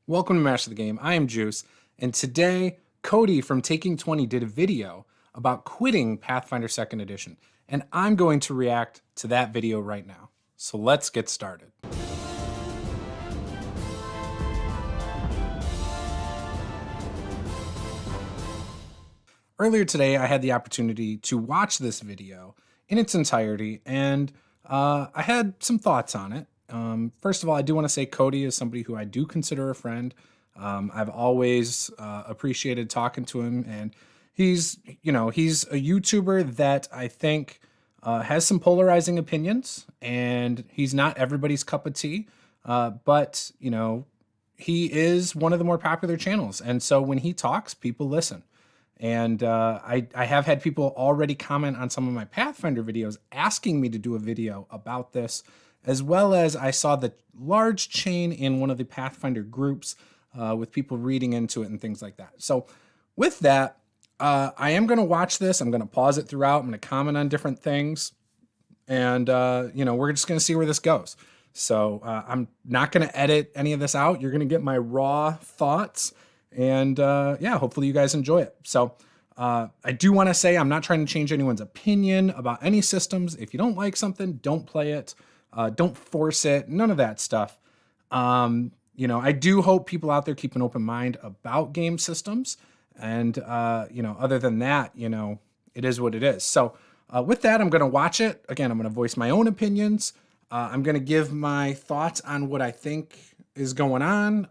Welcome to Master the Game. I am Juice, and today Cody from Taking20 did a video about quitting Pathfinder 2nd Edition, and I'm going to react to that video right now. So let's get started. Earlier today, I had the opportunity to watch this video in its entirety, and I had some thoughts on it. First of all, I do want to say Cody is somebody who I do consider a friend. I've always appreciated talking to him, and he's a YouTuber that I think has some polarizing opinions, and he's not everybody's cup of tea, but he is one of the more popular channels, and so when he talks, people listen. And I have had people already comment on some of my Pathfinder videos asking me to do a video about this, as well as I saw the large chain in one of the Pathfinder groups with people reading into it and things like that. So with that, I am going to watch this. I'm going to pause it throughout. I'm going to comment on different things. And, we're just going to see where this goes. So I'm not going to edit any of this out. You're going to get my raw thoughts. And hopefully you guys enjoy it. So I do want to say I'm not trying to change anyone's opinion about any systems. If you don't like something, don't play it. Don't force it. None of that stuff. I do hope people out there keep an open mind about game systems. And, other than that, it is what it is. So with that, I'm going to watch it. Again, I'm going to voice my own opinions. I'm going to give my thoughts on what I think is going on,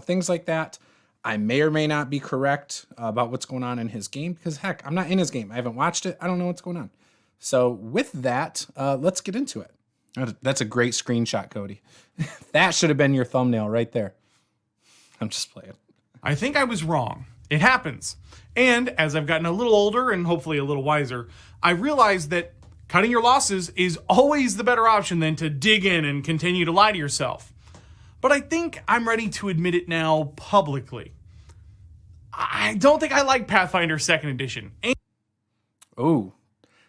things like that. I may or may not be correct about what's going on in his game because, heck, I'm not in his game. I haven't watched it. I don't know what's going on. So with that, let's get into it. That's a great screenshot, Cody. That should have been your thumbnail right there. I'm just playing. I think I was wrong. It happens. And as I've gotten a little older and hopefully a little wiser, I realized that cutting your losses is always the better option than to dig in and continue to lie to yourself. But I think I'm ready to admit it now publicly. I don't think I like Pathfinder 2nd Edition. Oh,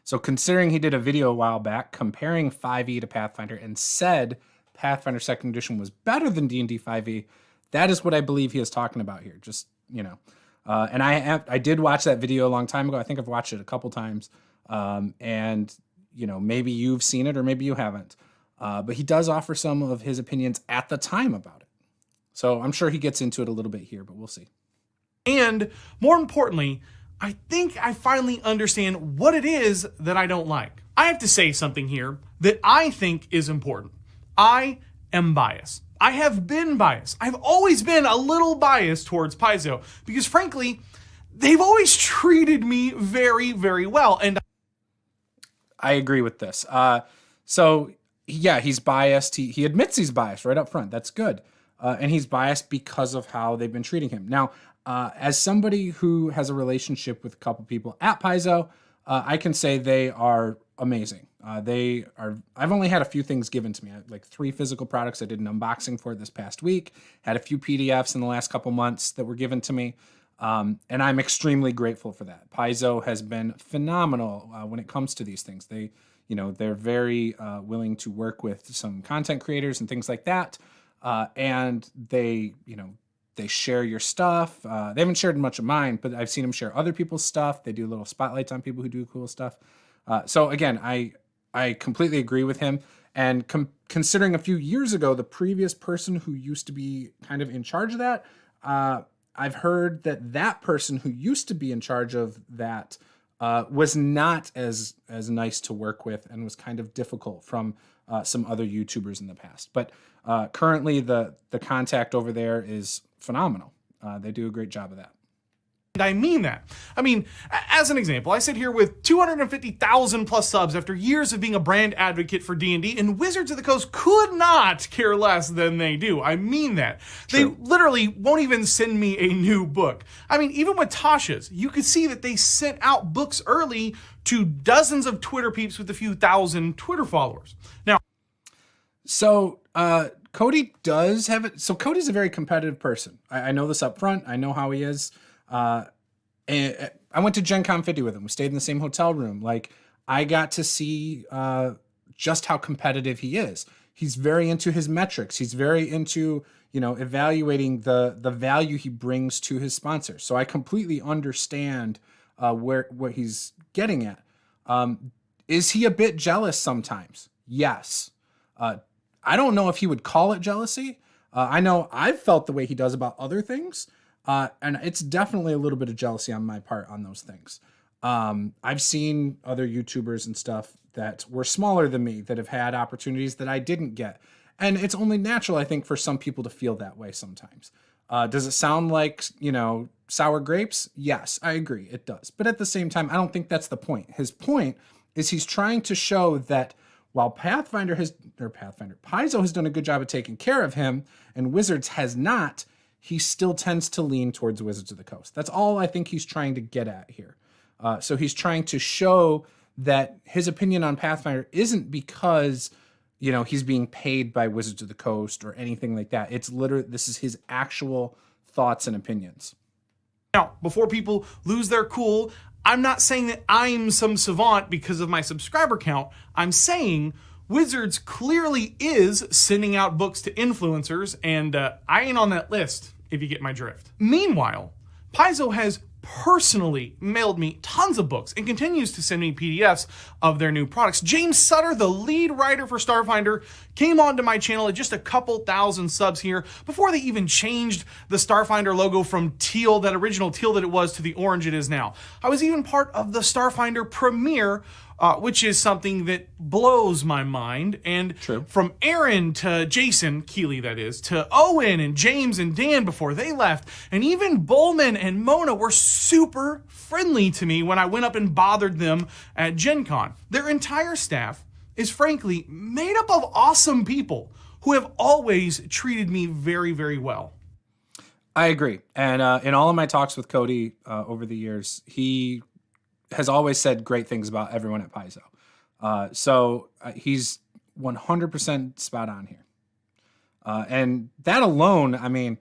so considering he did a video a while back comparing 5e to Pathfinder and said Pathfinder 2nd Edition was better than D&D 5e, that is what I believe he is talking about here. Just, and I did watch that video a long time ago. I think I've watched it a couple times. Maybe you've seen it or maybe you haven't. But he does offer some of his opinions at the time about it. So I'm sure he gets into it a little bit here, but we'll see. And more importantly, I think I finally understand what it is that I don't like. I have to say something here that I think is important. I am biased. I have been biased. I've always been a little biased towards Paizo because frankly, they've always treated me very, very well. And I agree with this. He's biased. He admits he's biased right up front. That's good. And he's biased because of how they've been treating him. Now, as somebody who has a relationship with a couple people at Paizo, I can say they are amazing. I've only had a few things given to me, like 3 physical products I did an unboxing for this past week, had a few PDFs in the last couple months that were given to me. And I'm extremely grateful for that. Paizo has been phenomenal when it comes to these things. They're very willing to work with some content creators and things like that. And they share your stuff. They haven't shared much of mine, but I've seen them share other people's stuff. They do little spotlights on people who do cool stuff. So again, I completely agree with him. And considering a few years ago, the previous person who used to be kind of in charge of that, I've heard that person who used to be in charge of that was not as nice to work with and was kind of difficult from some other YouTubers in the past. But currently the contact over there is phenomenal. They do a great job of that. And I mean that. I mean, as an example, I sit here with 250,000 plus subs after years of being a brand advocate for D&D, and Wizards of the Coast could not care less than they do. I mean that. True. They literally won't even send me a new book. I mean, even with Tasha's, you could see that they sent out books early to dozens of Twitter peeps with a few thousand Twitter followers. Now, so Cody does have it. So Cody's a very competitive person. I know this up front. I know how he is. And I went to Gen Con 50 with him. We stayed in the same hotel room. Like, I got to see just how competitive he is. He's very into his metrics. He's very into, evaluating the value he brings to his sponsors. So I completely understand what he's getting at. Is he a bit jealous sometimes? Yes. I don't know if he would call it jealousy. I know I've felt the way he does about other things. And it's definitely a little bit of jealousy on my part on those things. I've seen other YouTubers and stuff that were smaller than me that have had opportunities that I didn't get. And it's only natural, I think, for some people to feel that way sometimes. Does it sound like, sour grapes? Yes, I agree. It does. But at the same time, I don't think that's the point. His point is he's trying to show that while Paizo has done a good job of taking care of him and Wizards has not, he still tends to lean towards Wizards of the Coast. That's all I think he's trying to get at here. So he's trying to show that his opinion on Pathfinder isn't because, he's being paid by Wizards of the Coast or anything like that. It's literally, this is his actual thoughts and opinions. Now, before people lose their cool, I'm not saying that I'm some savant because of my subscriber count. I'm saying Wizards clearly is sending out books to influencers, and I ain't on that list, if you get my drift. Meanwhile, Paizo has personally mailed me tons of books and continues to send me PDFs of their new products. James Sutter, the lead writer for Starfinder, came onto my channel at just a couple thousand subs here before they even changed the Starfinder logo from teal, that original teal that it was, to the orange it is now. I was even part of the Starfinder premiere, which is something that blows my mind. And True. From Aaron to Jason, Keeley that is, to Owen and James and Dan before they left, and even Bowman and Mona were super friendly to me when I went up and bothered them at Gen Con. Their entire staff is frankly made up of awesome people who have always treated me very, very well. I agree. And in all of my talks with Cody over the years, he has always said great things about everyone at Paizo. So he's 100% spot on here. And that alone,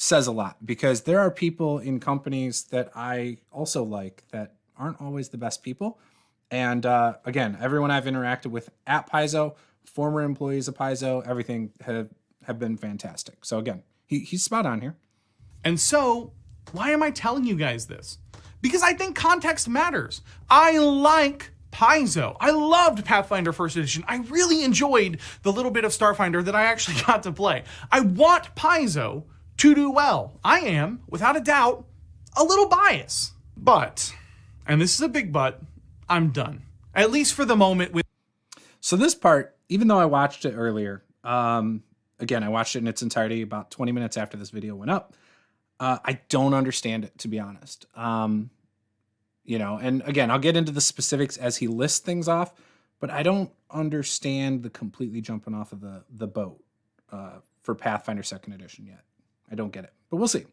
says a lot, because there are people in companies that I also like that aren't always the best people. And again, everyone I've interacted with at Paizo, former employees of Paizo, everything have been fantastic. So again, he's spot on here. And so, why am I telling you guys this? Because I think context matters. I like Paizo. I loved Pathfinder First Edition. I really enjoyed the little bit of Starfinder that I actually got to play. I want Paizo to do well. I am, without a doubt, a little biased. But, and this is a big but, I'm done. At least for the moment. So this part, even though I watched it earlier, again, I watched it in its entirety about 20 minutes after this video went up. I don't understand it, to be honest. And again, I'll get into the specifics as he lists things off, but I don't understand the completely jumping off of the boat for Pathfinder 2nd Edition yet. I don't get it, but we'll see.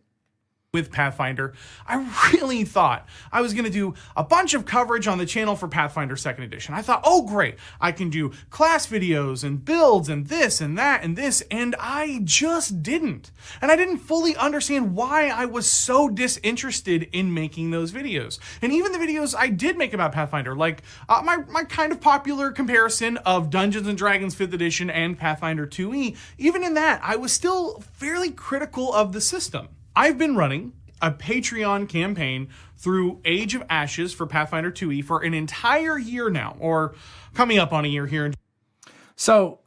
With Pathfinder, I really thought I was going to do a bunch of coverage on the channel for Pathfinder 2nd Edition. I thought, oh great, I can do class videos and builds and this and that and this, and I just didn't. And I didn't fully understand why I was so disinterested in making those videos. And even the videos I did make about Pathfinder, like my kind of popular comparison of Dungeons & Dragons 5th Edition and Pathfinder 2e, even in that, I was still fairly critical of the system. I've been running a Patreon campaign through Age of Ashes for Pathfinder 2e for an entire year now, or coming up on a year here. So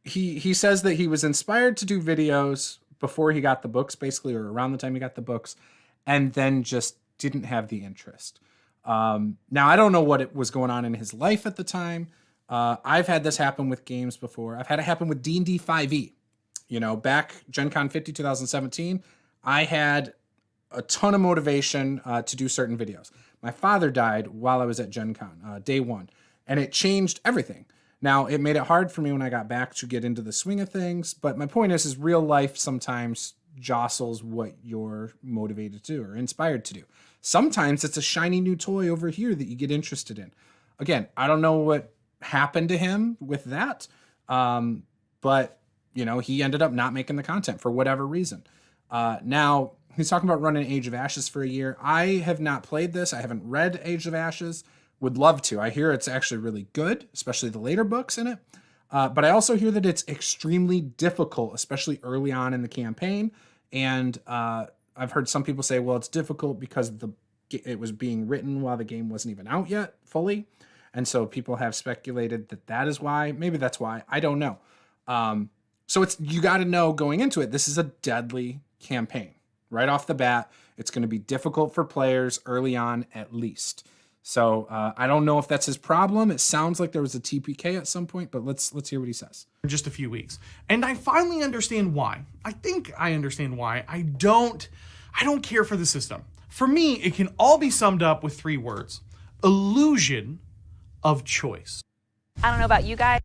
he says that he was inspired to do videos before he got the books, basically, or around the time he got the books, and then just didn't have the interest. Now, I don't know what was going on in his life at the time. I've had this happen with games before. I've had it happen with D&D 5e. Back Gen Con 50, 2017, I had a ton of motivation to do certain videos. My father died while I was at Gen Con, day one, and it changed everything. Now, it made it hard for me when I got back to get into the swing of things, but my point is real life sometimes jostles what you're motivated to do or inspired to do. Sometimes it's a shiny new toy over here that you get interested in. Again, I don't know what happened to him with that, but he ended up not making the content for whatever reason. Now, he's talking about running Age of Ashes for a year. I have not played this. I haven't read Age of Ashes. Would love to. I hear it's actually really good, especially the later books in it. But I also hear that it's extremely difficult, especially early on in the campaign. And I've heard some people say, well, it's difficult because it was being written while the game wasn't even out yet fully. And so people have speculated that is why. Maybe that's why. I don't know. So you got to know going into it, this is a deadly campaign. Right off the bat, it's going to be difficult for players early on at least. So I don't know if that's his problem. It sounds like there was a TPK at some point, but let's hear what he says. In just a few weeks. And I finally understand why. I think I understand why. I don't care for the system. For me, it can all be summed up with 3 words. Illusion of choice. I don't know about you guys.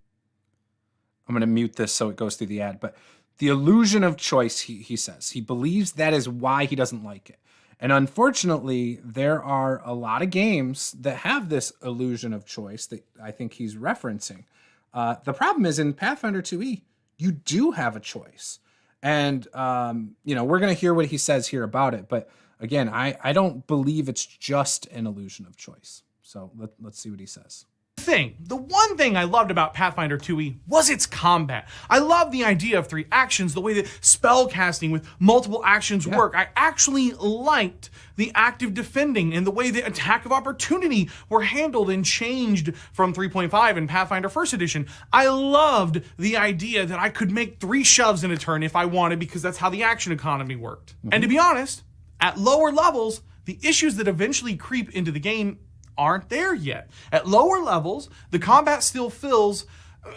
I'm going to mute this so it goes through the ad, but the illusion of choice, he says. He believes that is why he doesn't like it. And unfortunately, there are a lot of games that have this illusion of choice that I think he's referencing. The problem is in Pathfinder 2e, you do have a choice. And, we're going to hear what he says here about it. But again, I don't believe it's just an illusion of choice. So let's see what he says. The one thing I loved about Pathfinder 2e was its combat. I love the idea of 3 actions, the way that spell casting with multiple actions work. I actually liked the active defending and the way the attack of opportunity were handled and changed from 3.5 in Pathfinder 1st edition. I loved the idea that I could make 3 shoves in a turn if I wanted because that's how the action economy worked. And to be honest, at lower levels, the issues that eventually creep into the game aren't there yet. At lower levels, the combat still feels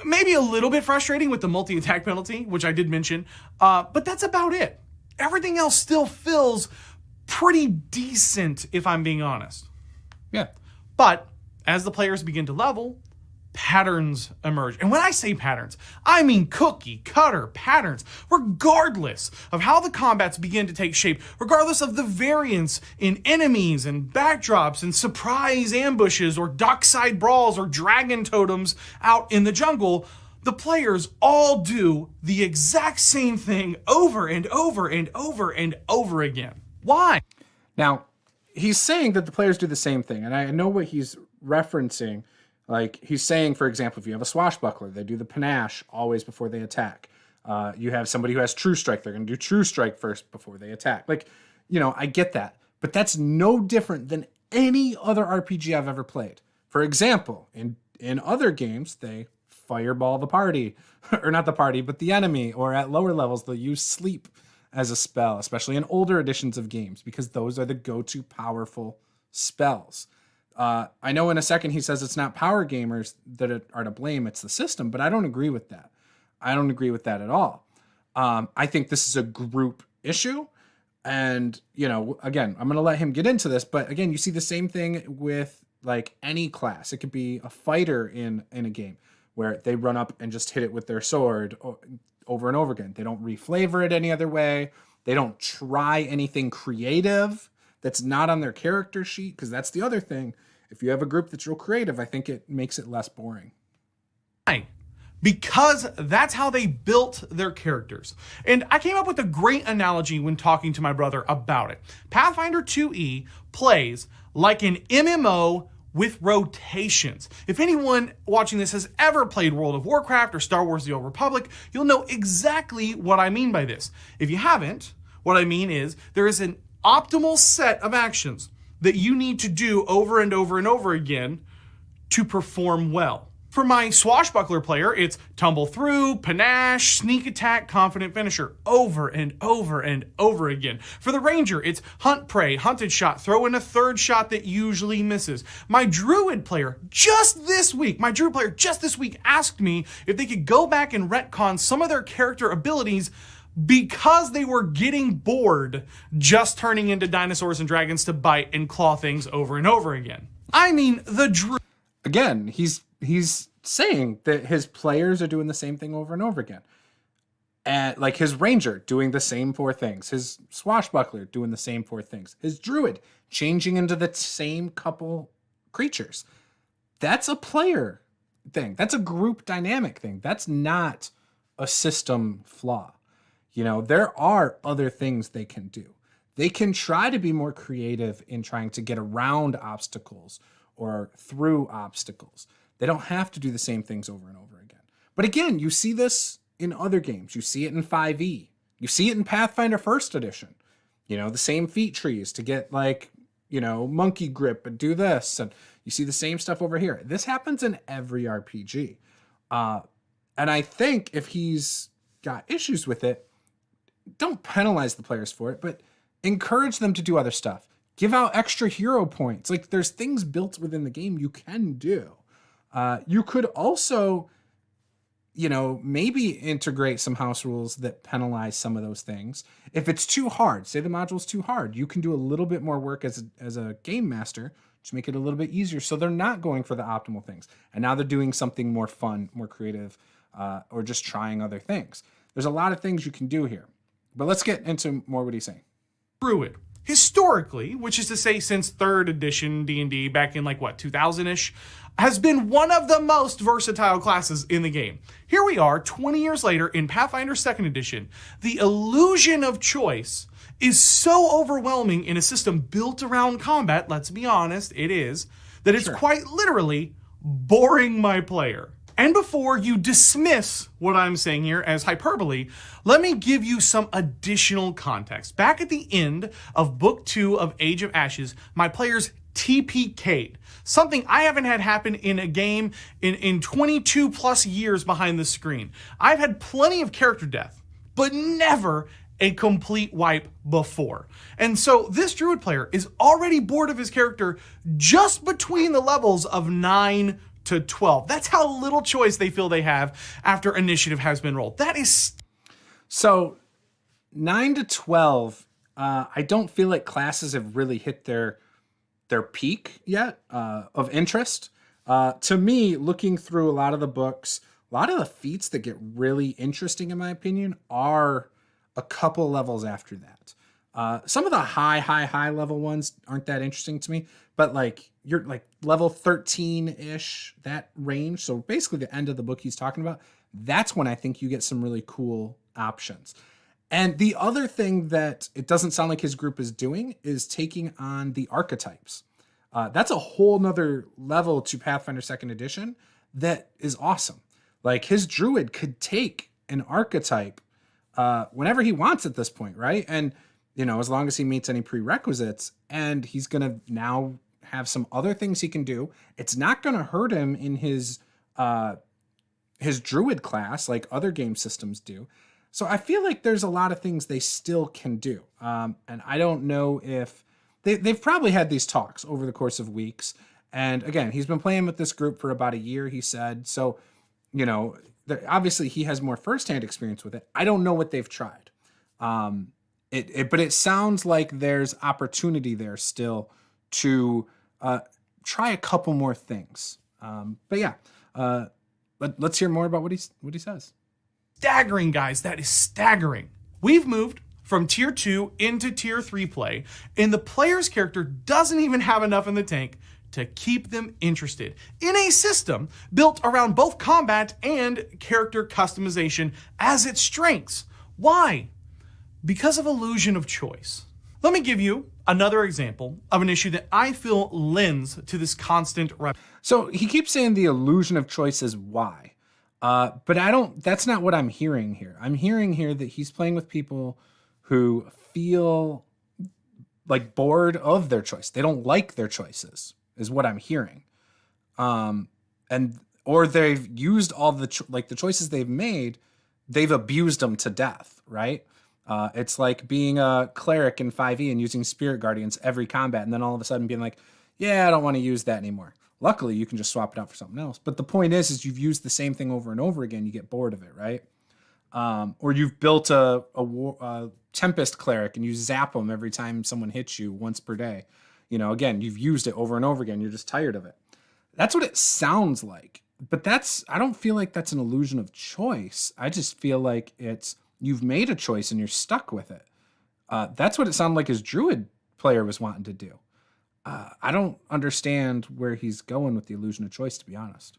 maybe a little bit frustrating with the multi-attack penalty, which I did mention, but that's about it. Everything else still feels pretty decent, if I'm being honest. Yeah. But as the players begin to level, patterns emerge. And when I say patterns, I mean cookie cutter patterns, regardless of how the combats begin to take shape, regardless of the variance in enemies and backdrops and surprise ambushes or dockside brawls or dragon totems out in the jungle, the players all do the exact same thing over and over and over and over again. Why? Now, he's saying that the players do the same thing, and I know what he's referencing. Like he's saying, for example, if you have a swashbuckler, they do the panache always before they attack. You have somebody who has true strike, they're going to do true strike first before they attack. Like, I get that. But that's no different than any other RPG I've ever played. For example, in other games, they fireball the party. Or not the party, but the enemy. Or at lower levels, they'll use sleep as a spell, especially in older editions of games, because those are the go-to powerful spells. I know in a second he says it's not power gamers that are to blame, it's the system, but I don't agree with that. I don't agree with that at all. I think this is a group issue. And, again, I'm going to let him get into this, but again, you see the same thing with like any class. It could be a fighter in a game where they run up and just hit it with their sword over and over again. They don't reflavor it any other way. They don't try anything creative that's not on their character sheet, because that's the other thing. If you have a group that's real creative, I think it makes it less boring. Why? Because that's how they built their characters. And I came up with a great analogy when talking to my brother about it. Pathfinder 2e plays like an MMO with rotations. If anyone watching this has ever played World of Warcraft or Star Wars The Old Republic, you'll know exactly what I mean by this. If you haven't, what I mean is there is an optimal set of actions that you need to do over and over and over again to perform well. For my swashbuckler player, it's tumble through, panache, sneak attack, confident finisher, over and over and over again. For the ranger, it's hunt prey, hunted shot, throw in a third shot that usually misses. My druid player just this week asked me if they could go back and retcon some of their character abilities because they were getting bored just turning into dinosaurs and dragons to bite and claw things over and over again. I mean, Again, he's saying that his players are doing the same thing over and over again. And like his ranger doing the same 4 things, his swashbuckler doing the same 4 things, his druid changing into the same couple creatures. That's a player thing. That's a group dynamic thing. That's not a system flaw. There are other things they can do. They can try to be more creative in trying to get around obstacles or through obstacles. They don't have to do the same things over and over again. But again, you see this in other games. You see it in 5e. You see it in Pathfinder First Edition. The same feat trees to get like, monkey grip and do this. And you see the same stuff over here. This happens in every RPG. And I think if he's got issues with it, don't penalize the players for it, but encourage them to do other stuff. Give out extra hero points. Like there's things built within the game you can do. You could also, maybe integrate some house rules that penalize some of those things. If it's too hard, say the module's too hard, you can do a little bit more work as a game master to make it a little bit easier. So they're not going for the optimal things. And now they're doing something more fun, more creative, or just trying other things. There's a lot of things you can do here. But let's get into more what he's saying. Druid. Historically, which is to say since 3rd edition D&D back in 2000-ish, has been one of the most versatile classes in the game. Here we are 20 years later in Pathfinder 2nd edition. The illusion of choice is so overwhelming in a system built around combat, let's be honest, it is, that it's quite literally boring my player. And before you dismiss what I'm saying here as hyperbole, let me give you some additional context. Back at the end of Book 2 of Age of Ashes, my players TPK'd. Something I haven't had happen in a game in 22 plus years behind the screen. I've had plenty of character death, but never a complete wipe before. And so this Druid player is already bored of his character just between the levels of 9 to 12. That's how little choice they feel they have after initiative has been rolled. That is... So 9 to 12, I don't feel like classes have really hit their peak yet of interest. To me, looking through a lot of the books, a lot of the feats that get really interesting, in my opinion, are a couple levels after that. Some of the high level ones aren't that interesting to me, but you're level 13-ish, that range. So basically the end of the book he's talking about, that's when I think you get some really cool options. And the other thing that it doesn't sound like his group is doing is taking on the archetypes. That's a whole nother level to Pathfinder 2nd edition that is awesome. Like his druid could take an archetype whenever he wants at this point, right? And as long as he meets any prerequisites, and he's going to now have some other things he can do. It's not going to hurt him in his druid class like other game systems do. So I feel like there's a lot of things they still can do. And I don't know if they've probably had these talks over the course of weeks. And again, he's been playing with this group for about a year, he said. So, obviously he has more firsthand experience with it. I don't know what they've tried. But it sounds like there's opportunity there still to try a couple more things. But yeah, let's hear more about what he says. Staggering, guys. That is staggering. We've moved from tier 2 into tier 3 play, and the player's character doesn't even have enough in the tank to keep them interested in a system built around both combat and character customization as its strengths. Why? Because of illusion of choice. Let me give you another example of an issue that I feel lends to this constant So he keeps saying the illusion of choice is why. But that's not what I'm hearing here. I'm hearing here that he's playing with people who feel like bored of their choice. They don't like their choices is what I'm hearing. Or they've used all the choices they've made, they've abused them to death, right? It's like being a cleric in 5e and using spirit guardians every combat, and then all of a sudden being like, yeah, I don't want to use that anymore. Luckily, you can just swap it out for something else. But the point is you've used the same thing over and over again. You get bored of it, right? Or you've built a Tempest cleric and you zap them every time someone hits you once per day. Again, you've used it over and over again. You're just tired of it. That's what it sounds like. But I don't feel like that's an illusion of choice. I just feel like you've made a choice and you're stuck with it. That's what it sounded like his druid player was wanting to do. I don't understand where he's going with the illusion of choice, to be honest.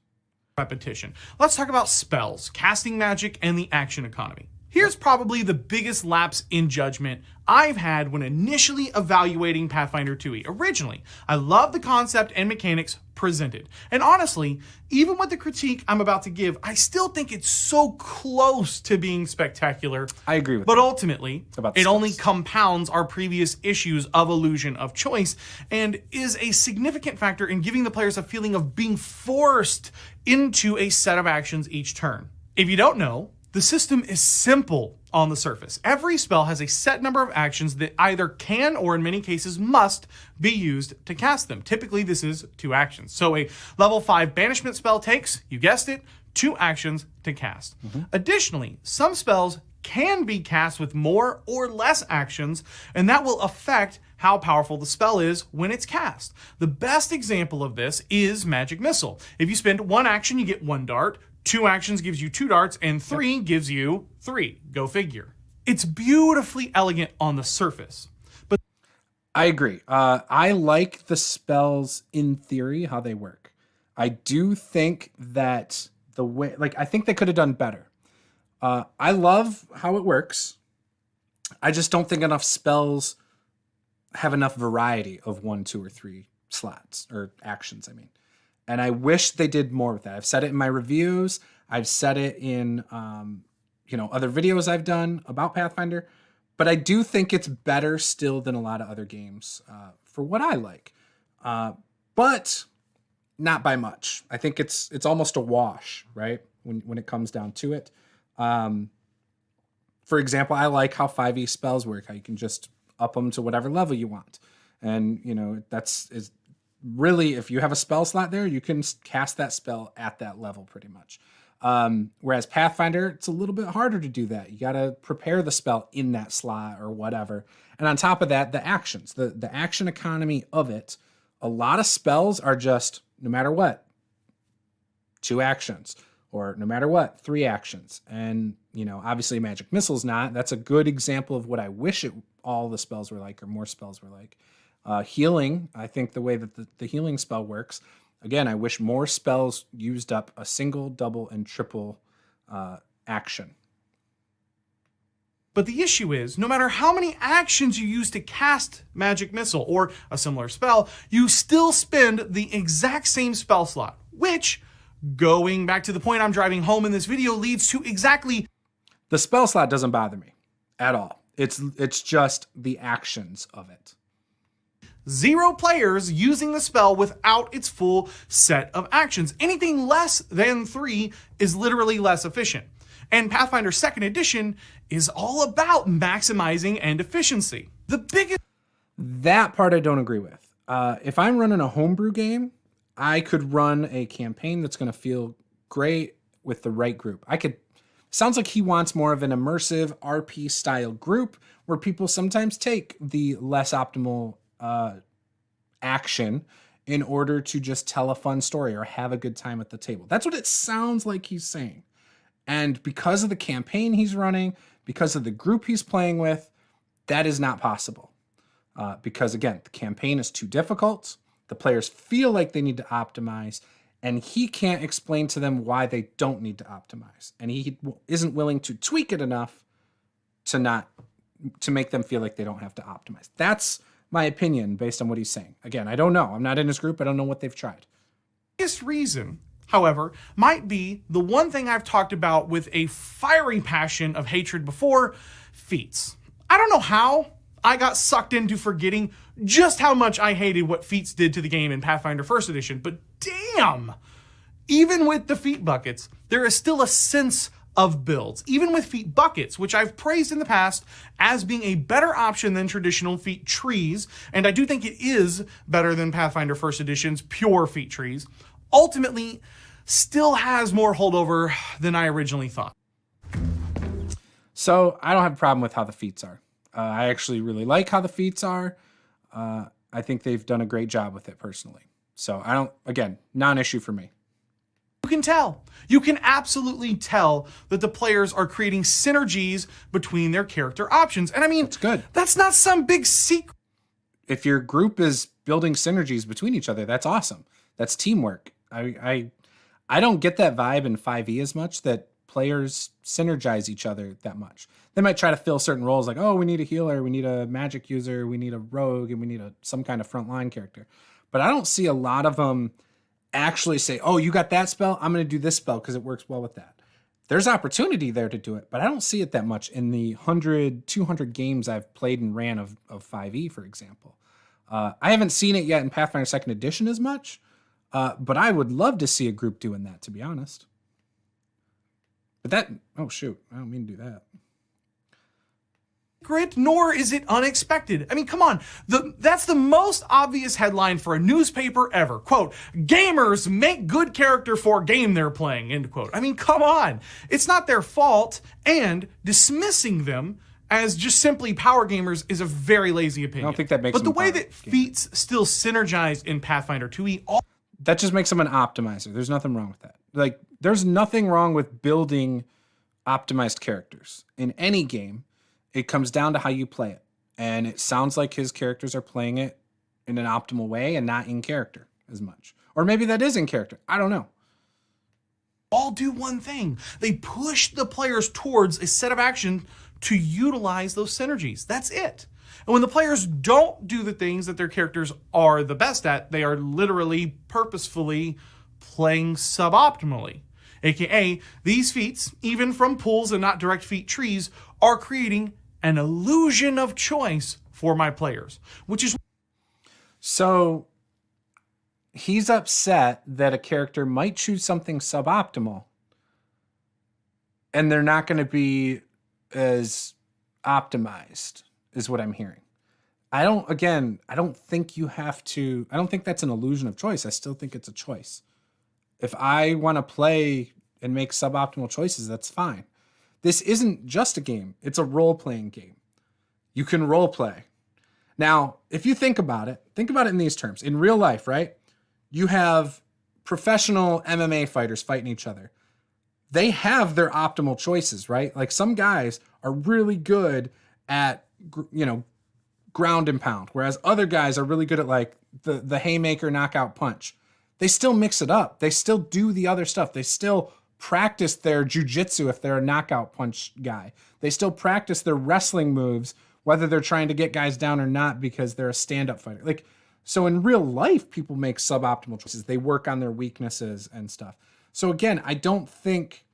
Repetition. Let's talk about spells, casting magic, and the action economy. Here's probably the biggest lapse in judgment I've had when initially evaluating Pathfinder 2e. Originally, I loved the concept and mechanics presented. And honestly, even with the critique I'm about to give, I still think it's so close to being spectacular. I agree with But that. ultimately, it only compounds our previous issues of illusion of choice and is a significant factor in giving the players a feeling of being forced into a set of actions each turn. If you don't know, the system is simple on the surface. Every spell has a set number of actions that either can or in many cases must be used to cast them. Typically, this is 2 actions. So a level 5 banishment spell takes, you guessed it, 2 actions to cast. Additionally, some spells can be cast with more or less actions, and that will affect how powerful the spell is when it's cast. The best example of this is Magic Missile. If you spend 1 action, you get 1 dart, 2 actions gives you 2 darts, and 3 gives you 3. Go figure. It's beautifully elegant on the surface. But I agree. I like the spells in theory, how they work. I do think that the way, I think they could have done better. I love how it works. I just don't think enough spells have enough variety of 1, 2, or 3 slots, or actions, I mean. And I wish they did more with that. I've said it in my reviews. I've said it in, other videos I've done about Pathfinder. But I do think it's better still than a lot of other games for what I like. But not by much. I think it's almost a wash, right? When it comes down to it. For example, I like how 5e spells work. How you can just up them to whatever level you want. And, is really, if you have a spell slot there, you can cast that spell at that level pretty much. Whereas Pathfinder, it's a little bit harder to do that. You got to prepare the spell in that slot or whatever. And on top of that, the actions, the action economy of it, a lot of spells are just, no matter what, 2 actions, or no matter what, 3 actions. And, obviously Magic Missile's not. That's a good example of what I wish all the spells were like, or more spells were like. Healing, I think the way that the healing spell works, again, I wish more spells used up a single, double, and triple action. But the issue is, no matter how many actions you use to cast Magic Missile or a similar spell, you still spend the exact same spell slot, which, going back to the point I'm driving home in this video, leads to exactly... The spell slot doesn't bother me at all. It's just the actions of it. 0 players using the spell without its full set of actions. Anything less than 3 is literally less efficient. And Pathfinder 2nd Edition is all about maximizing and efficiency. That part I don't agree with. If I'm running a homebrew game, I could run a campaign that's going to feel great with the right group. Sounds like he wants more of an immersive RP style group where people sometimes take the less optimal action in order to just tell a fun story or have a good time at the table. That's what it sounds like he's saying. And because of the campaign he's running, because of the group he's playing with, that is not possible. Because again, the campaign is too difficult. The players feel like they need to optimize, and he can't explain to them why they don't need to optimize. And he isn't willing to tweak it enough to make them feel like they don't have to optimize. That's my opinion based on what he's saying. Again, I don't know. I'm not in his group. I don't know what they've tried. The biggest reason, however, might be the one thing I've talked about with a fiery passion of hatred before, feats. I don't know how I got sucked into forgetting just how much I hated what feats did to the game in Pathfinder 1st Edition, but damn! Even with the feat buckets, there is still a sense of builds. Even with feat buckets, which I've praised in the past as being a better option than traditional feat trees, and I do think it is better than Pathfinder 1st Edition's pure feat trees, ultimately still has more holdover than I originally thought. So I don't have a problem with how the feats are. I actually really like how the feats are. I think they've done a great job with it personally. So again, non-issue for me. You can tell. You can absolutely tell that the players are creating synergies between their character options. And I mean, it's good. That's not some big secret. If your group is building synergies between each other, that's awesome. That's teamwork. I don't get that vibe in 5e as much, that players synergize each other that much. They might try to fill certain roles like, oh, we need a healer, we need a magic user, we need a rogue, and we need some kind of frontline character. But I don't see a lot of them actually say, oh, you got that spell? I'm going to do this spell because it works well with that. There's opportunity there to do it, but I don't see it that much in the 100, 200 games I've played and ran of 5e, for example. I haven't seen it yet in Pathfinder 2nd Edition as much, but I would love to see a group doing that, to be honest. But oh shoot, I don't mean to do that. Nor is it unexpected. I mean, come on. That's the most obvious headline for a newspaper ever. Quote, gamers make good character for game they're playing, end quote. I mean, come on. It's not their fault, and dismissing them as just simply power gamers is a very lazy opinion. I don't think that makes But the way that feats still synergize in Pathfinder 2e... that just makes them an optimizer. There's nothing wrong with that. Like, there's nothing wrong with building optimized characters. In any game, it comes down to how you play it. And it sounds like his characters are playing it in an optimal way and not in character as much. Or maybe that is in character. I don't know. All do one thing. They push the players towards a set of action to utilize those synergies. That's it. And when the players don't do the things that their characters are the best at, they are literally purposefully playing suboptimally. AKA, these feats, even from pools and not direct feat trees, are creating an illusion of choice for my players, which is... So he's upset that a character might choose something suboptimal and they're not going to be as optimized, is what I'm hearing. I don't think you have to... I don't think that's an illusion of choice. I still think it's a choice. If I want to play and make suboptimal choices, that's fine. This isn't just a game. It's a role-playing game. You can role-play. Now, if you think about it in these terms. In real life, right? You have professional MMA fighters fighting each other. They have their optimal choices, right? Like some guys are really good at, ground and pound, whereas other guys are really good at like the haymaker knockout punch. They still mix it up. They still do the other stuff. They still practice their jujitsu if they're a knockout punch guy. They still practice their wrestling moves, whether they're trying to get guys down or not because they're a stand-up fighter. Like, so in real life, people make suboptimal choices. They work on their weaknesses and stuff. So again, I don't think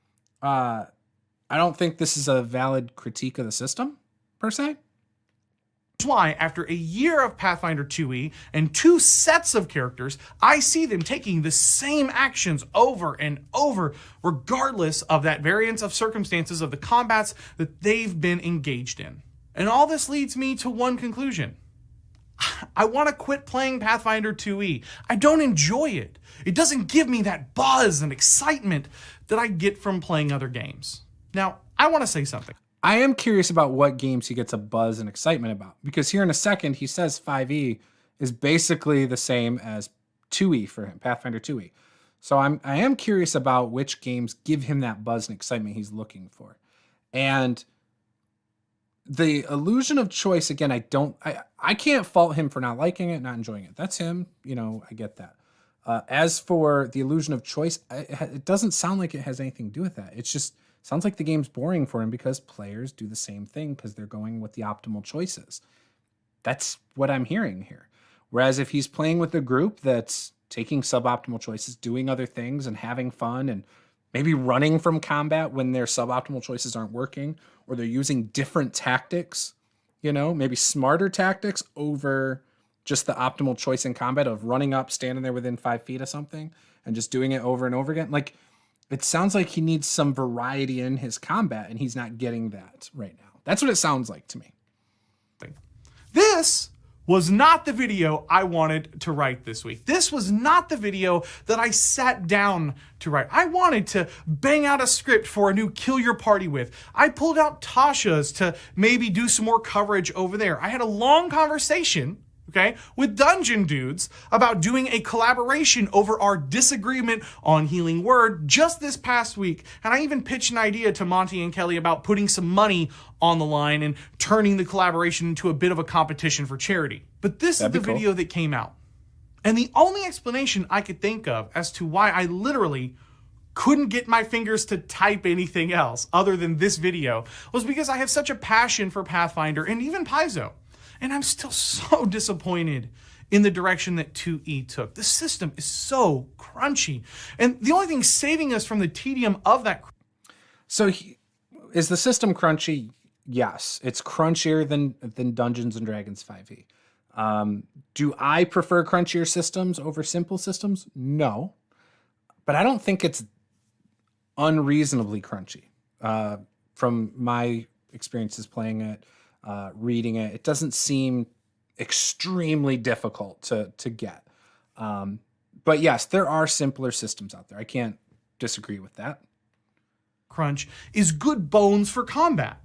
this is a valid critique of the system, per se. That's why, after a year of Pathfinder 2e and 2 sets of characters, I see them taking the same actions over and over, regardless of that variance of circumstances of the combats that they've been engaged in. And all this leads me to one conclusion. I want to quit playing Pathfinder 2e. I don't enjoy it. It doesn't give me that buzz and excitement that I get from playing other games. Now, I want to say something. I am curious about what games he gets a buzz and excitement about, because here in a second he says 5e is basically the same as 2e for him, Pathfinder 2e. So I am curious about which games give him that buzz and excitement he's looking for. And the illusion of choice, again, I can't fault him for not liking it, not enjoying it. That's him, I get that. As for the illusion of choice, it doesn't sound like it has anything to do with that. It's just sounds like the game's boring for him because players do the same thing because they're going with the optimal choices. That's what I'm hearing here. Whereas if he's playing with a group that's taking suboptimal choices, doing other things and having fun and maybe running from combat when their suboptimal choices aren't working, or they're using different tactics, maybe smarter tactics over just the optimal choice in combat of running up, standing there within 5 feet of something and just doing it over and over again. Like, it sounds like he needs some variety in his combat, and he's not getting that right now. That's what it sounds like to me. This was not the video I wanted to write this week. This was not the video that I sat down to write. I wanted to bang out a script for a new Kill Your Party with. I pulled out Tasha's to maybe do some more coverage over there. I had a long conversation with Dungeon Dudes about doing a collaboration over our disagreement on Healing Word just this past week. And I even pitched an idea to Monty and Kelly about putting some money on the line and turning the collaboration into a bit of a competition for charity. But this is the video that came out. And the only explanation I could think of as to why I literally couldn't get my fingers to type anything else other than this video was because I have such a passion for Pathfinder and even Paizo. And I'm still so disappointed in the direction that 2E took. The system is so crunchy. And the only thing saving us from the tedium of that... So is the system crunchy? Yes. It's crunchier than Dungeons & Dragons 5e. Do I prefer crunchier systems over simple systems? No. But I don't think it's unreasonably crunchy. From my experiences playing it, reading it, it doesn't seem extremely difficult to get. But yes, there are simpler systems out there. I can't disagree with that. Crunch is good bones for combat.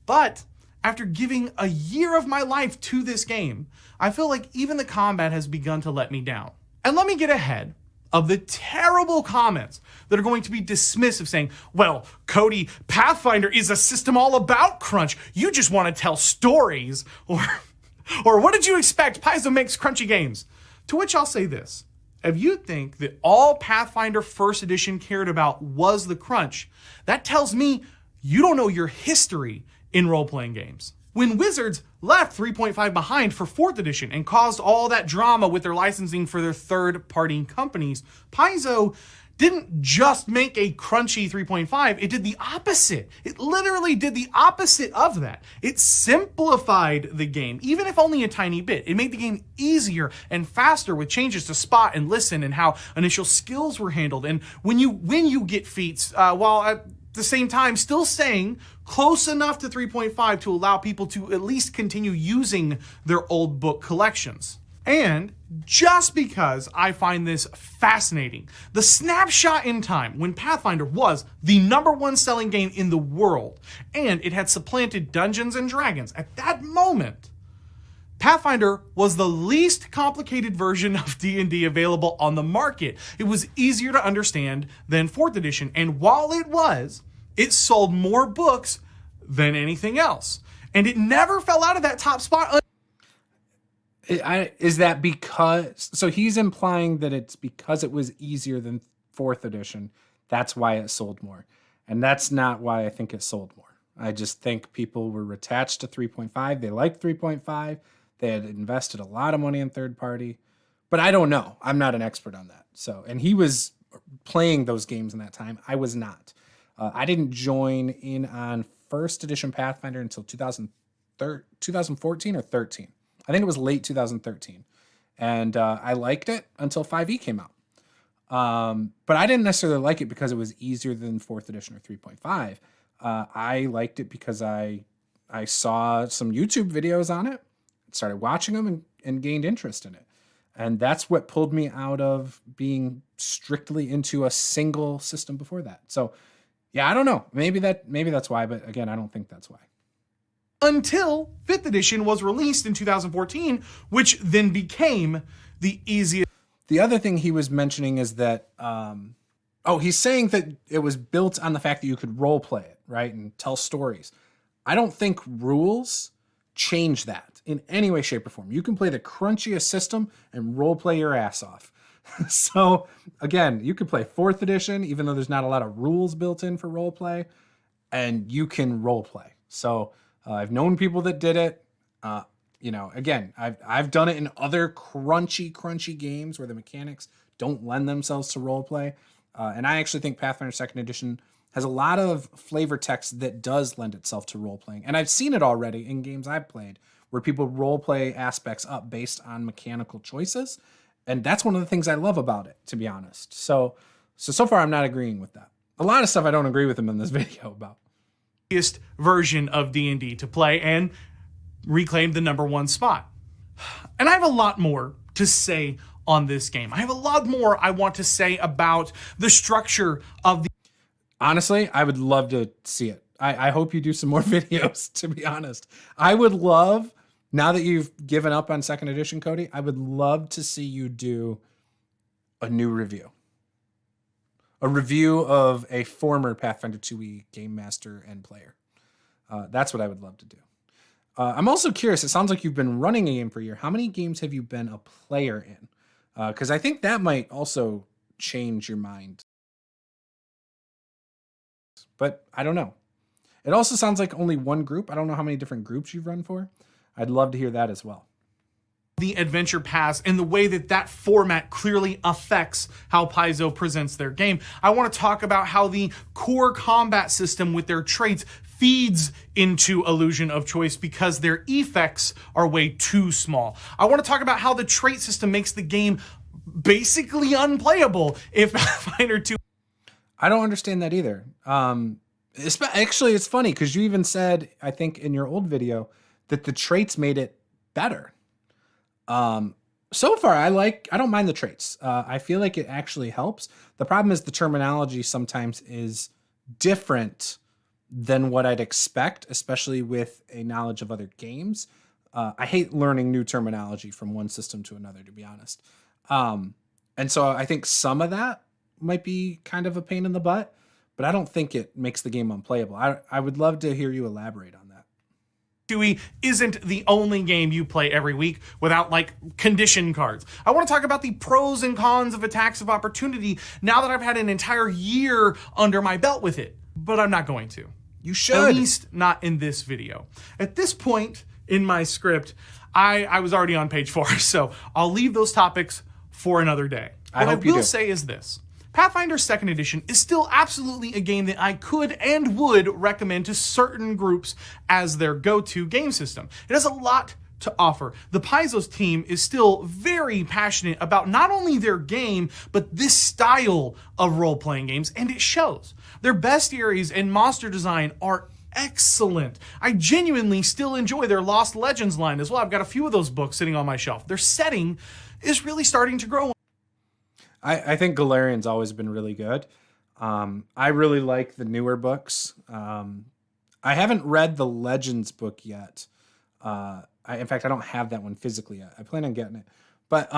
But after giving a year of my life to this game, I feel like even the combat has begun to let me down. And let me get ahead of the terrible comments that are going to be dismissive, saying, well, Cody, Pathfinder is a system all about crunch. You just want to tell stories. Or what did you expect? Paizo makes crunchy games. To which I'll say this. If you think that all Pathfinder First Edition cared about was the crunch, that tells me you don't know your history in role-playing games. When Wizards left 3.5 behind for 4th edition and caused all that drama with their licensing for their third-party companies, Paizo didn't just make a crunchy 3.5, it did the opposite. It literally did the opposite of that. It simplified the game, even if only a tiny bit. It made the game easier and faster with changes to spot and listen and how initial skills were handled. And when you get feats, while at the same time still staying close enough to 3.5 to allow people to at least continue using their old book collections. And just because I find this fascinating, the snapshot in time when Pathfinder was the #1 selling game in the world, and it had supplanted Dungeons & Dragons, at that moment, Pathfinder was the least complicated version of D&D available on the market. It was easier to understand than 4th edition, and while it sold more books than anything else. And it never fell out of that top spot. Is that because... So he's implying that it's because it was easier than 4th edition. That's why it sold more. And that's not why I think it sold more. I just think people were attached to 3.5. They liked 3.5. They had invested a lot of money in third party. But I don't know. I'm not an expert on that. And he was playing those games in that time. I was not. I didn't join in on 1st edition Pathfinder until 2014 or 13. I think it was late 2013. And I liked it until 5e came out. But I didn't necessarily like it because it was easier than 4th edition or 3.5. I liked it because I saw some YouTube videos on it, started watching them, and gained interest in it. And that's what pulled me out of being strictly into a single system before that. So, yeah, I don't know. Maybe that's why, but again, I don't think that's why. Until 5th edition was released in 2014, which then became the easiest. The other thing he was mentioning is that, he's saying that it was built on the fact that you could role play it, right, and tell stories. I don't think rules change that in any way, shape, or form. You can play the crunchiest system and role play your ass off. So again, you could play 4th edition, even though there's not a lot of rules built in for role play, and you can role play. So I've known people that did it. Again, I've done it in other crunchy games where the mechanics don't lend themselves to role play. And I actually think Pathfinder 2nd edition has a lot of flavor text that does lend itself to role playing. And I've seen it already in games I've played where people role play aspects up based on mechanical choices. And that's one of the things I love about it, to be honest. So far, I'm not agreeing with that. A lot of stuff I don't agree with him in this video about. Version of D&D to play and reclaim the #1 spot. And I have a lot more to say on this game. I have a lot more I want to say about the structure of the... Honestly, I would love to see it. I hope you do some more videos, to be honest. I would love, now that you've given up on 2nd edition, Cody, I would love to see you do a new review. A review of a former Pathfinder 2e game master and player. That's what I would love to do. I'm also curious, it sounds like you've been running a game for a year. How many games have you been a player in? Because I think that might also change your mind but I don't know. It also sounds like only one group. I don't know how many different groups you've run for. I'd love to hear that as well. The adventure pass and the way that that format clearly affects how Paizo presents their game. I want to talk about how the core combat system with their traits feeds into illusion of choice because their effects are way too small. I want to talk about how the trait system makes the game basically unplayable if Pathfinder 2. I don't understand that either. Actually, it's funny because you even said, I think in your old video, that the traits made it better. So far, I don't mind the traits. I feel like it actually helps. The problem is the terminology sometimes is different than what I'd expect, especially with a knowledge of other games. I hate learning new terminology from one system to another, to be honest. And so I think some of that might be kind of a pain in the butt, but I don't think it makes the game unplayable. I would love to hear you elaborate on that. 2 isn't the only game you play every week without like condition cards. I want to talk about the pros and cons of attacks of opportunity now that I've had an entire year under my belt with it, but I'm not going to. You should. At least not in this video. At this point in my script, I was already on page 4, so I'll leave those topics for another day. What I will say is this. Pathfinder 2nd Edition is still absolutely a game that I could and would recommend to certain groups as their go-to game system. It has a lot to offer. The Paizo's team is still very passionate about not only their game, but this style of role-playing games, and it shows. Their bestiaries and monster design are excellent. I genuinely still enjoy their Lost Legends line as well. I've got a few of those books sitting on my shelf. Their setting is really starting to grow. I think Galarian's always been really good. I really like the newer books. I haven't read the Legends book yet. In fact, I don't have that one physically yet. I plan on getting it. But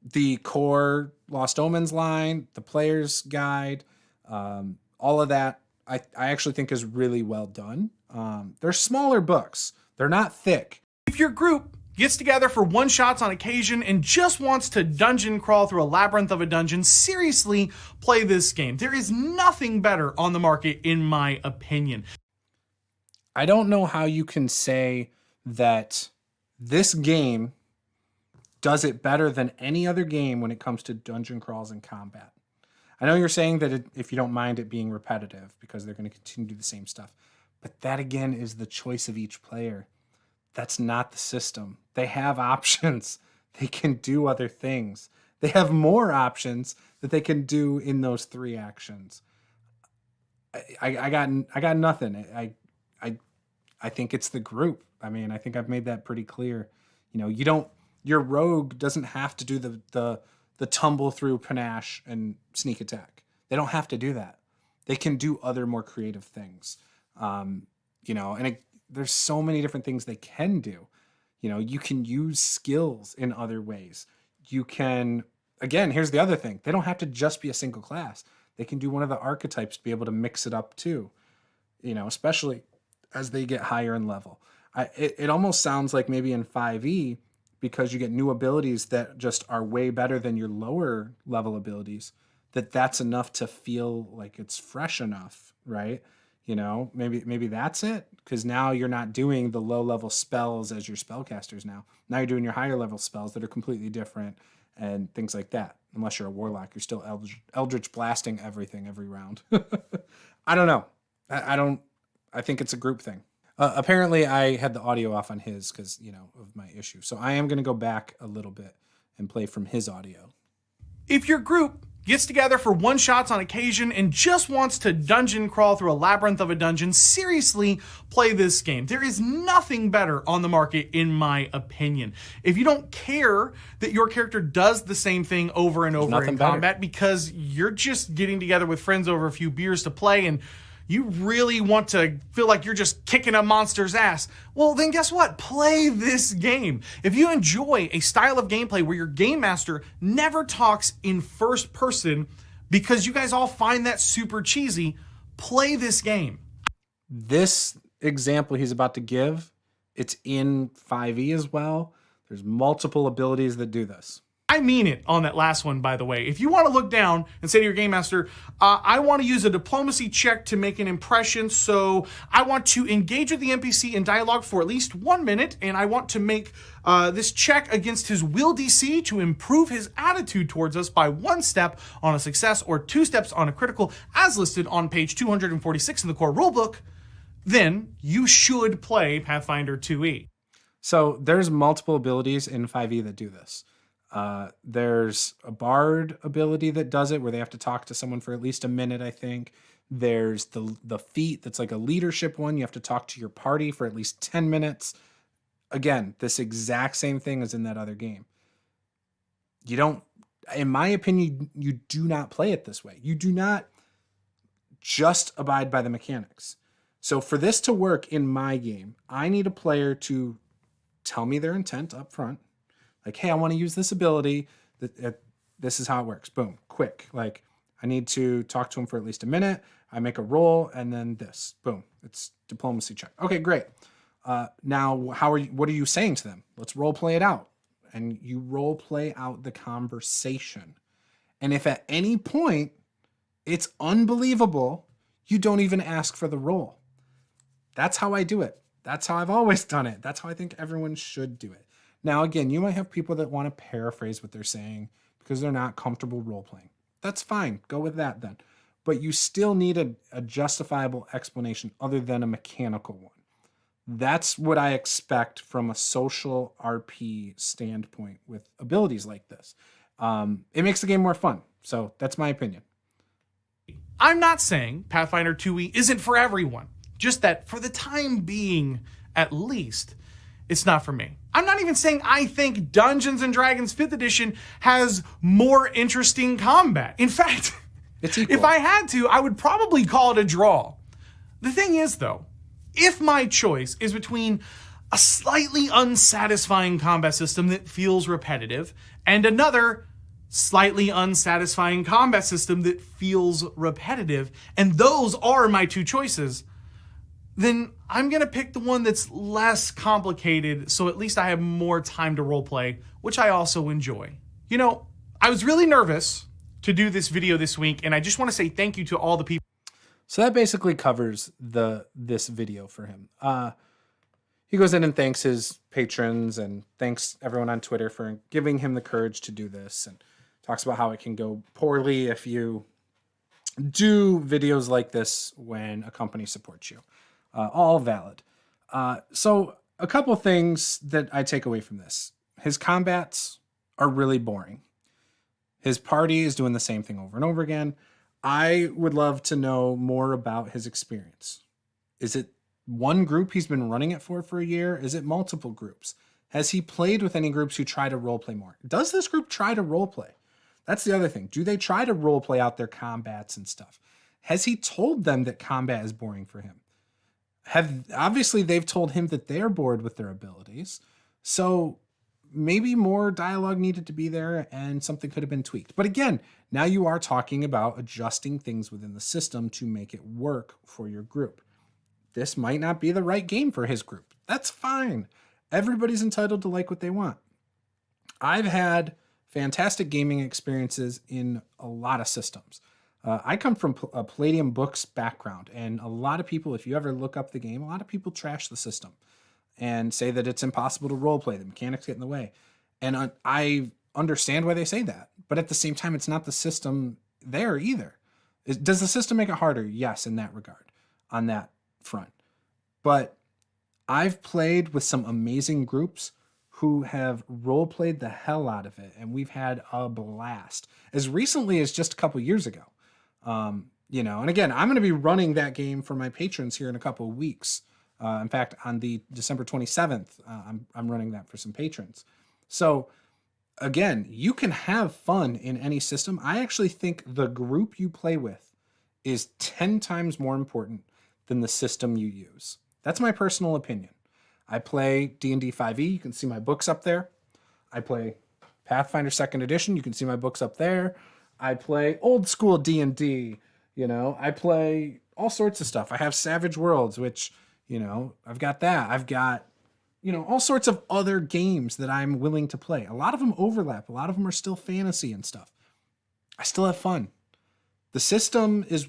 the core Lost Omens line, the player's guide, all of that, I actually think is really well done. They're smaller books. They're not thick. If your group gets together for one-shots on occasion and just wants to dungeon crawl through a labyrinth of a dungeon, seriously play this game. There is nothing better on the market, in my opinion. I don't know how you can say that this game does it better than any other game when it comes to dungeon crawls and combat. I know you're saying that if you don't mind it being repetitive because they're going to continue to do the same stuff, but that again is the choice of each player. That's not the system. They have options. They can do other things. They have more options that they can do in those 3 actions. I got nothing. I think it's the group. I mean, I think I've made that pretty clear. You know, your rogue doesn't have to do the tumble through panache and sneak attack. They don't have to do that. They can do other more creative things. There's so many different things they can do. You can use skills in other ways. You can, again, here's the other thing. They don't have to just be a single class. They can do one of the archetypes to be able to mix it up too, especially as they get higher in level. It almost sounds like maybe in 5e, because you get new abilities that just are way better than your lower level abilities, that's enough to feel like it's fresh enough, right? Maybe that's it, because now you're not doing the low level spells as your spellcasters now. Now you're doing your higher level spells that are completely different and things like that. Unless you're a warlock, you're still eldritch blasting everything every round. I don't know. I think it's a group thing. Apparently I had the audio off on his because, of my issue. So I am going to go back a little bit and play from his audio. If your group gets together for one-shots on occasion and just wants to dungeon crawl through a labyrinth of a dungeon, seriously play this game. There is nothing better on the market, in my opinion. If you don't care that your character does the same thing over and over in combat because you're just getting together with friends over a few beers to play and you really want to feel like you're just kicking a monster's ass, well, then guess what? Play this game. If you enjoy a style of gameplay where your game master never talks in first person because you guys all find that super cheesy, play this game. This example he's about to give, it's in 5e as well. There's multiple abilities that do this. I mean it on that last one, by the way. If you want to look down and say to your game master, I want to use a diplomacy check to make an impression, so I want to engage with the NPC in dialogue for at least 1 minute, and I want to make this check against his will DC to improve his attitude towards us by 1 step on a success or 2 steps on a critical, as listed on page 246 in the core rulebook, then you should play Pathfinder 2e. So there's multiple abilities in 5e that do this. There's a bard ability that does it where they have to talk to someone for at least a minute, I think. There's the feat that's like a leadership one. You have to talk to your party for at least 10 minutes. Again, this exact same thing as in that other game. You don't, in my opinion, you do not play it this way. You do not just abide by the mechanics. So for this to work in my game, I need a player to tell me their intent up front. Like, hey, I want to use this ability. This is how it works. Boom, quick. Like, I need to talk to him for at least a minute. I make a roll, and then this. Boom. It's diplomacy check. Okay, great. Now, what are you saying to them? Let's role play it out. And you role play out the conversation. And if at any point it's unbelievable, you don't even ask for the roll. That's how I do it. That's how I've always done it. That's how I think everyone should do it. Now, again, you might have people that want to paraphrase what they're saying because they're not comfortable role-playing. That's fine. Go with that then. But you still need a justifiable explanation other than a mechanical one. That's what I expect from a social RP standpoint with abilities like this. It makes the game more fun. So that's my opinion. I'm not saying Pathfinder 2e isn't for everyone. Just that for the time being, at least, it's not for me. I'm not even saying I think Dungeons & Dragons 5th edition has more interesting combat. In fact, it's equal. If I had to, I would probably call it a draw. The thing is, though, if my choice is between a slightly unsatisfying combat system that feels repetitive and another slightly unsatisfying combat system that feels repetitive, and those are my two choices, then I'm going to pick the one that's less complicated, so at least I have more time to roleplay, which I also enjoy. You know, I was really nervous to do this video this week, and I just want to say thank you to all the people. So that basically covers this video for him. He goes in and thanks his patrons and thanks everyone on Twitter for giving him the courage to do this, and talks about how it can go poorly if you do videos like this when a company supports you. All valid. So a couple things that I take away from this. His combats are really boring. His party is doing the same thing over and over again. I would love to know more about his experience. Is it one group he's been running it for a year? Is it multiple groups? Has he played with any groups who try to roleplay more? Does this group try to roleplay? That's the other thing. Do they try to roleplay out their combats and stuff? Has he told them that combat is boring for him? Obviously they've told him that they're bored with their abilities. So maybe more dialogue needed to be there and something could have been tweaked. But again, now you are talking about adjusting things within the system to make it work for your group. This might not be the right game for his group. That's fine. Everybody's entitled to like what they want. I've had fantastic gaming experiences in a lot of systems. I come from a Palladium Books background, and a lot of people, if you ever look up the game, a lot of people trash the system and say that it's impossible to roleplay. The mechanics get in the way. And I understand why they say that. But at the same time, it's not the system there either. Does the system make it harder? Yes, in that regard, on that front. But I've played with some amazing groups who have role-played the hell out of it, and we've had a blast. As recently as just a couple years ago. And again, I'm going to be running that game for my patrons here in a couple of weeks. In fact, on the December 27th, I'm running that for some patrons. So again, you can have fun in any system. I actually think the group you play with is 10 times more important than the system you use. That's my personal opinion. I play D&D 5e. You can see my books up there. I play Pathfinder 2nd edition. You can see my books up there. I play old school D&D. I play all sorts of stuff. I have Savage Worlds, which, I've got that. I've got, all sorts of other games that I'm willing to play. A lot of them overlap. A lot of them are still fantasy and stuff. I still have fun. The system is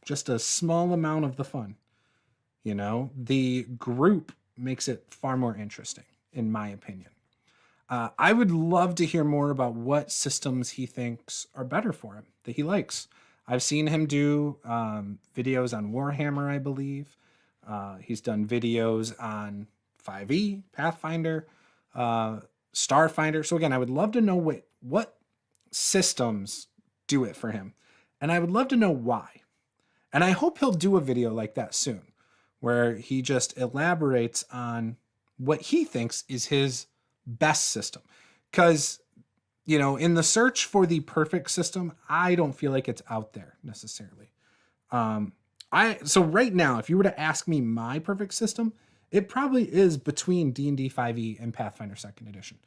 just a small amount of the fun. The group makes it far more interesting, in my opinion. I would love to hear more about what systems he thinks are better for him, that he likes. I've seen him do videos on Warhammer, I believe. He's done videos on 5e, Pathfinder, Starfinder. So again, I would love to know what systems do it for him. And I would love to know why. And I hope he'll do a video like that soon, where he just elaborates on what he thinks is his best system. Because, in the search for the perfect system, I don't feel like it's out there necessarily. So right now, if you were to ask me my perfect system, it probably is between D&D 5e and Pathfinder 2nd Edition.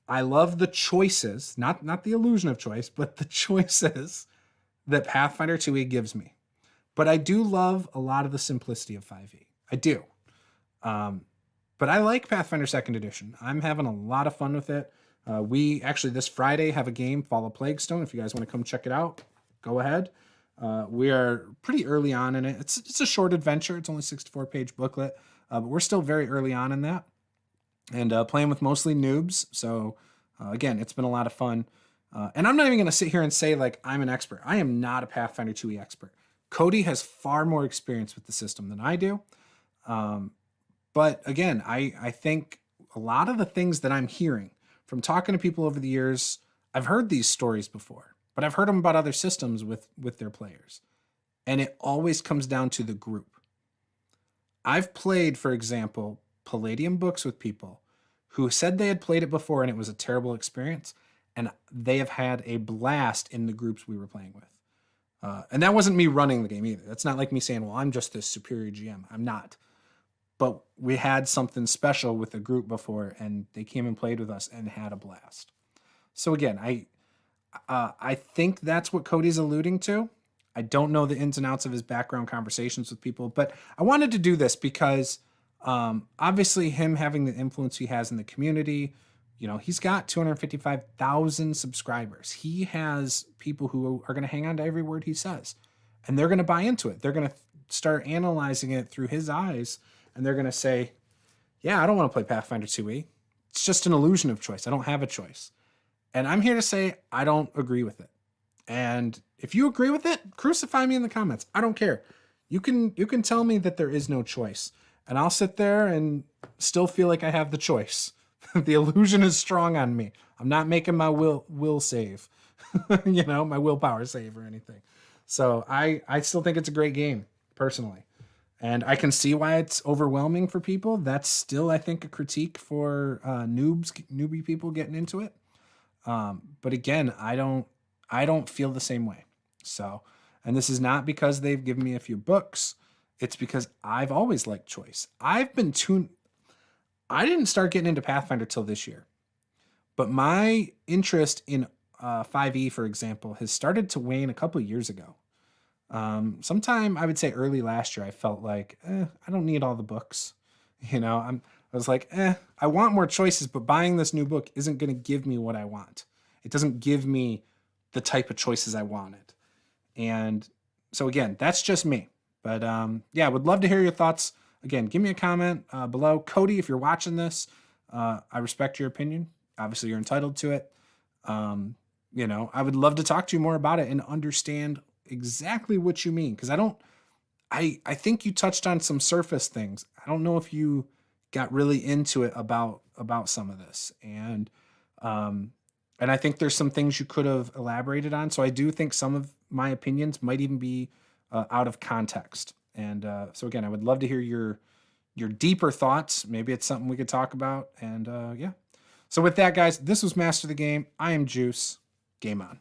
I love the choices, not the illusion of choice, but the choices that Pathfinder 2e gives me. But I do love a lot of the simplicity of 5e. I do. But I like Pathfinder 2nd Edition. I'm having a lot of fun with it. We actually this Friday have a game, Fall of Plaguestone. If you guys want to come check it out, go ahead. We are pretty early on in it. It's a short adventure. It's only 64-page booklet, but we're still very early on in that. And playing with mostly noobs. So again, it's been a lot of fun. And I'm not even going to sit here and say like I'm an expert. I am not a Pathfinder 2e expert. Cody has far more experience with the system than I do. But again, I think a lot of the things that I'm hearing from talking to people over the years, I've heard these stories before, but I've heard them about other systems with their players. And it always comes down to the group. I've played, for example, Palladium books with people who said they had played it before and it was a terrible experience. And they have had a blast in the groups we were playing with. And that wasn't me running the game either. That's not like me saying, well, I'm just this superior GM. I'm not. But we had something special with the group before, and they came and played with us and had a blast. So again, I think that's what Cody's alluding to. I don't know the ins and outs of his background conversations with people, but I wanted to do this because obviously him having the influence he has in the community, he's got 255,000 subscribers. He has people who are going to hang on to every word he says, and they're going to buy into it. They're going to start analyzing it through his eyes, and they're going to say, yeah, I don't want to play Pathfinder 2e. It's just an illusion of choice. I don't have a choice. And I'm here to say I don't agree with it. And if you agree with it, crucify me in the comments. I don't care. You can tell me that there is no choice, and I'll sit there and still feel like I have the choice. The illusion is strong on me. I'm not making my will save, my willpower save or anything. So I still think it's a great game, personally. And I can see why it's overwhelming for people. That's still, I think, a critique for newbie people getting into it. But again, I don't feel the same way. So, and this is not because they've given me a few books. It's because I've always liked choice. I didn't start getting into Pathfinder till this year. But my interest in 5e, for example, has started to wane a couple of years ago. Sometime I would say early last year, I felt like, I don't need all the books. I was like, I want more choices, but buying this new book isn't going to give me what I want. It doesn't give me the type of choices I wanted. And so again, that's just me. But I would love to hear your thoughts. Again, give me a comment below. Cody, if you're watching this, I respect your opinion. Obviously, you're entitled to it. I would love to talk to you more about it and understand exactly what you mean. Because I think you touched on some surface things. I don't know if you got really into it about some of this. And I think there's some things you could have elaborated on. So I do think some of my opinions might even be out of context. And so again, I would love to hear your deeper thoughts. Maybe it's something we could talk about. And So with that, guys, this was Master the Game. I am Juice. Game on.